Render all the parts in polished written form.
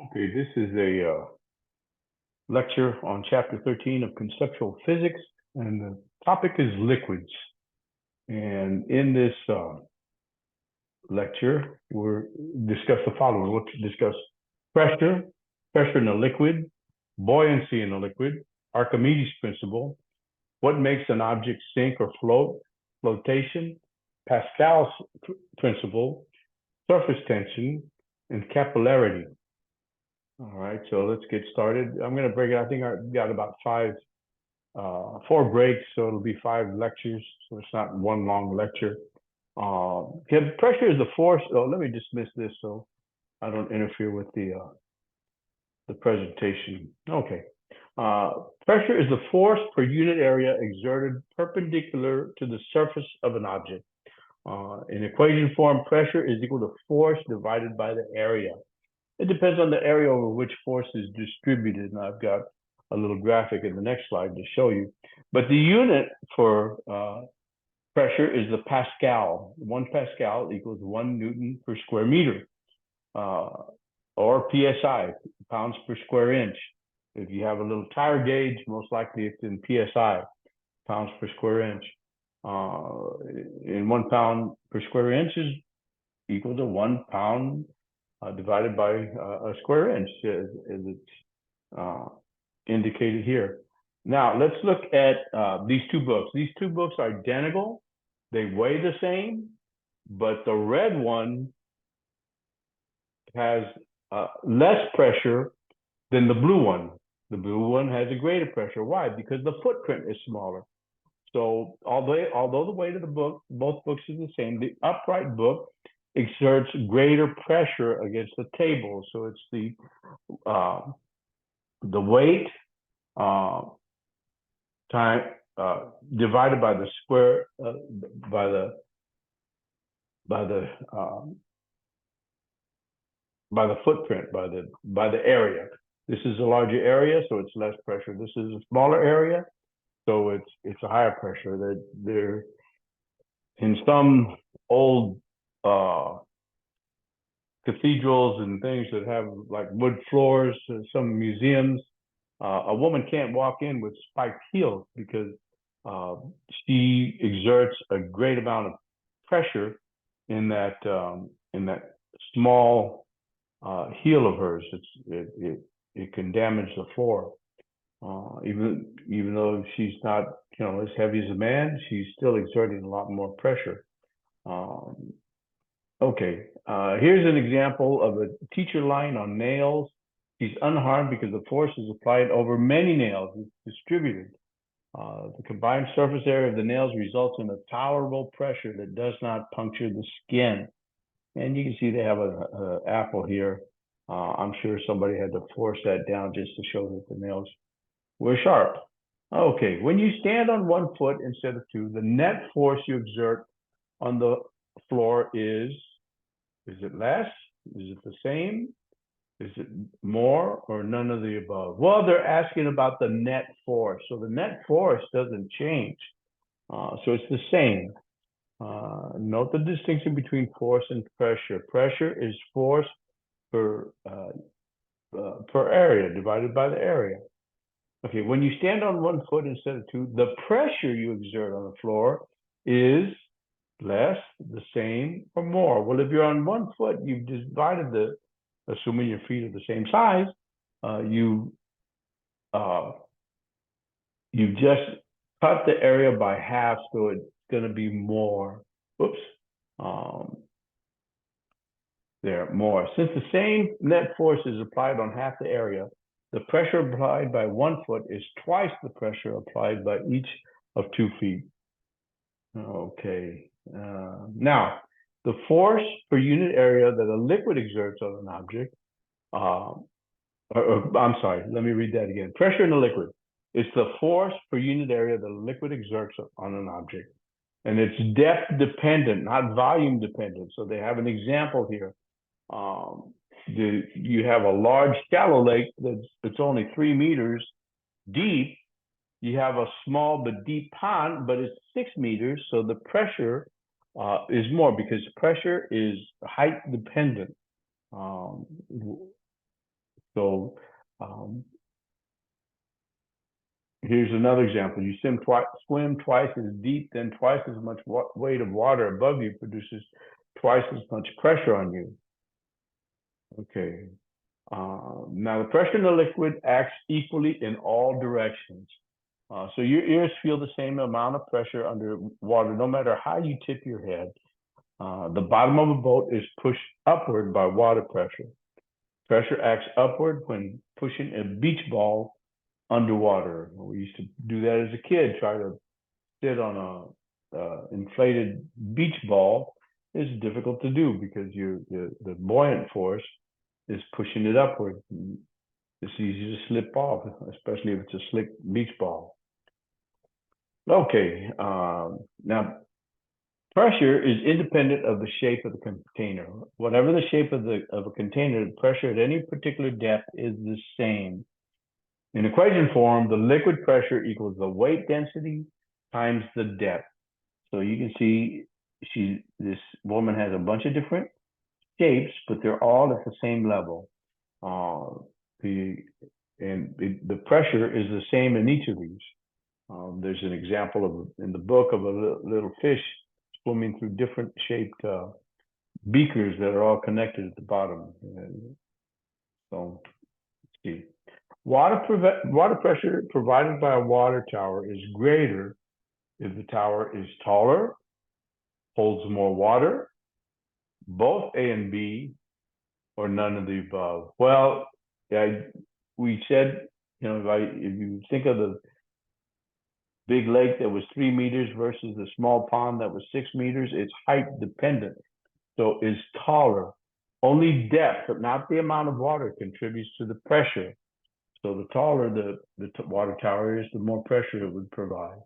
Okay, this is a lecture on chapter 13 of conceptual physics, and the topic is liquids. And in this lecture, we'll discuss the following. We'll discuss pressure, pressure in a liquid, buoyancy in a liquid, Archimedes principle, what makes an object sink or float, flotation, Pascal's principle, surface tension, and capillarity. All right, so let's get started. I'm going to break it. I think I've got about four breaks, so it'll be 5 lectures. So it's not one long lecture. Pressure is the force. Oh, let me dismiss this so I don't interfere with the presentation. Okay. Pressure is the force per unit area exerted perpendicular to the surface of an object. In equation form, pressure is equal to force divided by the area. It depends on the area over which force is distributed, and I've got a little graphic in the next slide to show you. But the unit for pressure is the Pascal. 1 Pascal equals 1 Newton per square meter, or PSI, pounds per square inch. If you have a little tire gauge, most likely it's in PSI, pounds per square inch. In 1 pound per square inch is equal to 1 pound divided by a square inch, as it's indicated here. Now, let's look at these 2 books. These 2 books are identical. They weigh the same, but the red one has less pressure than the blue one. The blue one has a greater pressure. Why? Because the footprint is smaller. So although the weight of the book, both books is the same, the upright book exerts greater pressure against the table. So it's the weight time divided by the square by the footprint, by the area. This is a larger area, so it's less pressure. This is a smaller area, so it's a higher pressure. They're in some old cathedrals and things that have like wood floors, some museums, a woman can't walk in with spiked heels because she exerts a great amount of pressure in that small heel of hers. It can damage the floor. Even though she's not as heavy as a man, she's still exerting a lot more pressure. Okay, here's an example of a teacher line on nails. She's unharmed because the force is applied over many nails. It's distributed. The combined surface area of the nails results in a tolerable pressure that does not puncture the skin. And you can see they have an apple here. I'm sure somebody had to force that down just to show that the nails were sharp. Okay, when you stand on 1 foot instead of 2, the net force you exert on the floor is it less? Is it the same? Is it more or none of the above? Well, they're asking about the net force. So the net force doesn't change. So it's the same. Note the distinction between force and pressure. Pressure is force per area divided by the area. Okay, when you stand on 1 foot instead of 2, the pressure you exert on the floor is less, the same, or more. Well, if you're on 1 foot, you've divided assuming your feet are the same size, you just cut the area by half, so it's going to be more. Oops. There, more. Since the same net force is applied on half the area, the pressure applied by 1 foot is twice the pressure applied by each of 2 feet. Okay. Now, the force per unit area that a liquid exerts on an object, I'm sorry, let me read that again. Pressure in a liquid is the force per unit area that a liquid exerts on an object. And it's depth dependent, not volume dependent. So they have an example here. You have a large shallow lake that's only 3 meters deep. You have a small but deep pond, but it's 6 meters. So the pressure is more because pressure is height dependent. So here's another example. You swim twice as deep, then twice as much weight of water above you produces twice as much pressure on you. Okay. Now the pressure in the liquid acts equally in all directions. So your ears feel the same amount of pressure under water, no matter how you tip your head. The bottom of a boat is pushed upward by water pressure. Pressure acts upward when pushing a beach ball underwater. We used to do that as a kid, try to sit on a inflated beach ball. It's difficult to do because the buoyant force is pushing it upward. It's easy to slip off, especially if it's a slick beach ball. Okay, now pressure is independent of the shape of the container. Whatever the shape of a container, the pressure at any particular depth is the same. In equation form, the liquid pressure equals the weight density times the depth. So you can see this woman has a bunch of different shapes, but they're all at the same level. The pressure is the same in each of these. There's an example in the book of a little fish swimming through different shaped beakers that are all connected at the bottom. So let's see. Water pressure provided by a water tower is greater if the tower is taller, holds more water, both A and B, or none of the above. Well, yeah, we said, if you think of the big lake that was 3 meters versus the small pond that was 6 meters, it's height dependent. So it's taller. Only depth, not the amount of water, contributes to the pressure. So the taller the water tower is, the more pressure it would provide.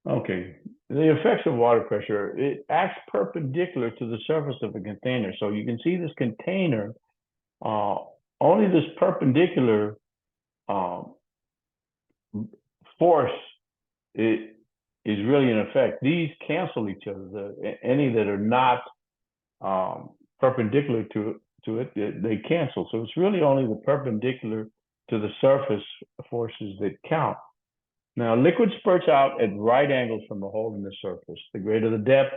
Okay, the effects of water pressure, it acts perpendicular to the surface of a container. So you can see this container, only this perpendicular force is really in effect. These cancel each other. Any that are not perpendicular to it, they cancel. So it's really only the perpendicular to the surface forces that count. Now, liquid spurts out at right angles from the hole in the surface. The greater the depth,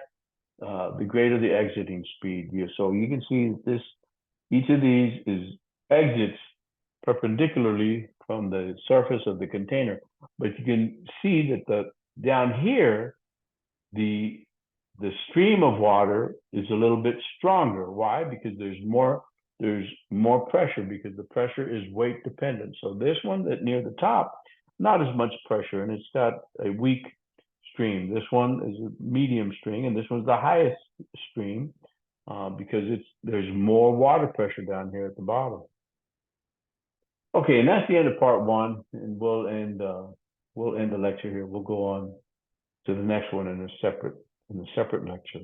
the greater the exiting speed. So you can see this, each of these exits perpendicularly from the surface of the container. But you can see that down here, the stream of water is a little bit stronger. Why? Because there's more pressure, because the pressure is weight dependent. So this one that near the top, not as much pressure, and it's got a weak stream. This one is a medium stream, and this one's the highest stream because there's more water pressure down here at the bottom. Okay, and that's the end of part 1, and we'll end the lecture here. We'll go on to the next one in a separate lecture.